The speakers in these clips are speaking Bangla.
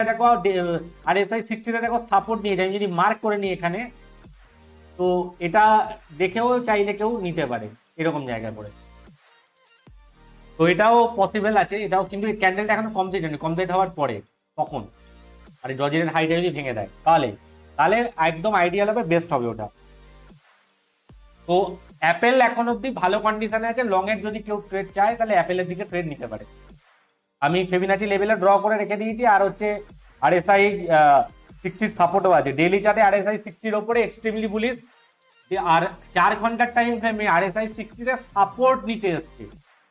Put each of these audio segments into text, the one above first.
দেখো RSI 60 দেখো সাপোর্ট নিয়েছে, আমি যদি মার্ক করে নিই এখানে, তো এটা দেখেও চাইলে কেউ নিতে পারে এরকম জায়গায় পড়ে। তো এটাও পসিবল আছে, এটাও, কিন্তু এই ক্যান্ডেলটা এখনো কমপ্লিট হয়নি, কমপ্লিট হওয়ার পরে তখন আর ডজির হাইটা যদি ভেঙে দেয় তাহলে তাহলে একদম আইডিয়াল হবে, বেস্ট হবে ওটা। তো অ্যাপেল এখন অব্দি ভালো কন্ডিশনে আছে, লং এর যদি কেউ ট্রেড চায় তাহলে অ্যাপেলের দিকে ট্রেড নিতে পারে। আমি ফিবোনাচি লেভেলে ড্র করে রেখে দিয়েছি, আর হচ্ছে RSI 60 সাপোর্টও আছে। ডেইলি চার্টে RSI 60 ওপরে এক্সট্রিমলি বুলিশ, আর 4 ঘন্টার টাইম ফ্রেমে RSI 60 তে সাপোর্ট নিতে এসছে।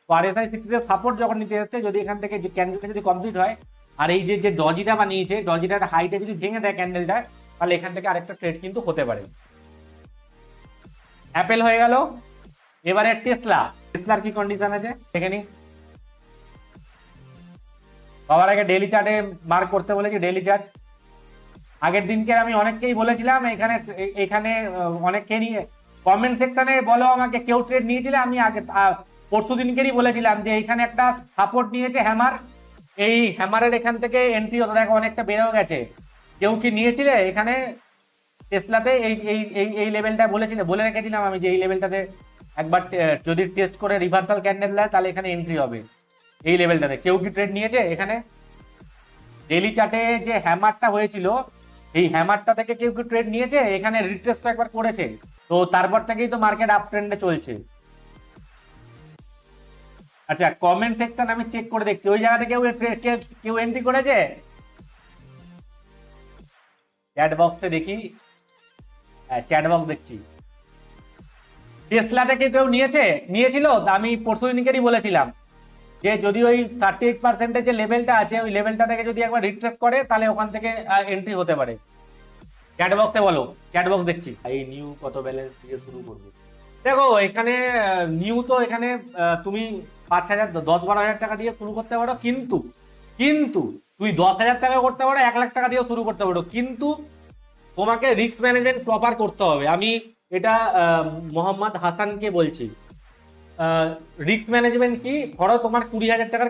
তো RSI 60 তে সাপোর্ট যখন নিতে এসছে, যদি এখান থেকে যে ক্যান্ডেলটা যদি কমপ্লিট হয়, আর এই যে যে ডজিটা বানিয়েছে, ডজিটার হাইটা যদি ভেঙে দেয় ক্যান্ডেলটা, তাহলে এখান থেকে আরেকটা ট্রেড কিন্তু হতে পারে। অ্যাপেল হয়ে গেল, এবারে টেসলার কি কন্ডিশন আছে দেখে নি। সবার আগে ডেইলি চার্টে মার্ক করতে বলেছি, ডেইলি চার্ট। আগের দিনকে আমি অনেককেই বলেছিলাম, এখানে এখানে অনেককে নিয়ে কমেন্ট সেকশনে বলো আমাকে কেউ ট্রেড নিয়েছিলে, আমি আগে পরশু দিনকেরই বলেছিলাম যে এইখানে একটা সাপোর্ট নিয়েছে হ্যামার, এই হ্যামারের এখান থেকে এন্ট্রি হতো, দেখো অনেকটা বেড়েও গেছে। কেউ কি নিয়েছিলে এখানে টেসলাতে? এই এই এই এই লেভেলটা বলেছিলে, বলে রেখেছিলাম আমি যে এই লেভেলটাতে একবার যদি টেস্ট করে রিভার্সাল ক্যান্ডেল দেয় তাহলে এখানে এন্ট্রি হবে। এই লেভেলটাতে কেউ কি ট্রেড নিয়েছে এখানে? ডেইলি চার্টে যে হ্যামারটা হয়েছিল, এই হ্যামারটা থেকে কেউ কি ট্রেড নিয়েছে? এখানে রিট্রেস তো একবার করেছে, তো তারপর থেকেই তো মার্কেট আপ ট্রেন্ডে চলছে। আচ্ছা, কমেন্ট সেকশন আমি চেক করে দেখছি, ওই জায়গাতে কেউ এন্ট্রি করেছে? চ্যাট বক্সে দেখি, হ্যাঁ চ্যাট বক্স দেখছি। টেসলা থেকে কেউ নিয়েছিল? আমি পরশু দিনকেরই বলেছিলাম যে যদি ওই 38% যে লেভেলটা আছে, ওই লেভেলটা থেকে যদি একবার রিট্রেস করে তাহলে ওখান থেকে এন্ট্রি হতে পারে। চ্যাট বক্সে বলো, চ্যাট বক্স দেখছি। এই নিউ কত ব্যালেন্স দিয়ে শুরু করবো? দেখো এখানে নিউ তো এখানে তুমি 5,000 10-12 হাজার টাকা দিয়ে শুরু করতে পারো, কিন্তু কিন্তু তুই 10,000 টাকা করতে পারো, 1 লাখ টাকা দিয়েও শুরু করতে পারো, কিন্তু তোমাকে রিস্ক ম্যানেজমেন্ট প্রপার করতে হবে। আমি এটা মোহাম্মদ হাসানকে বলছি। রিস্ক ম্যানেজমেন্ট কি, ধরো তোমার 20,000 টাকার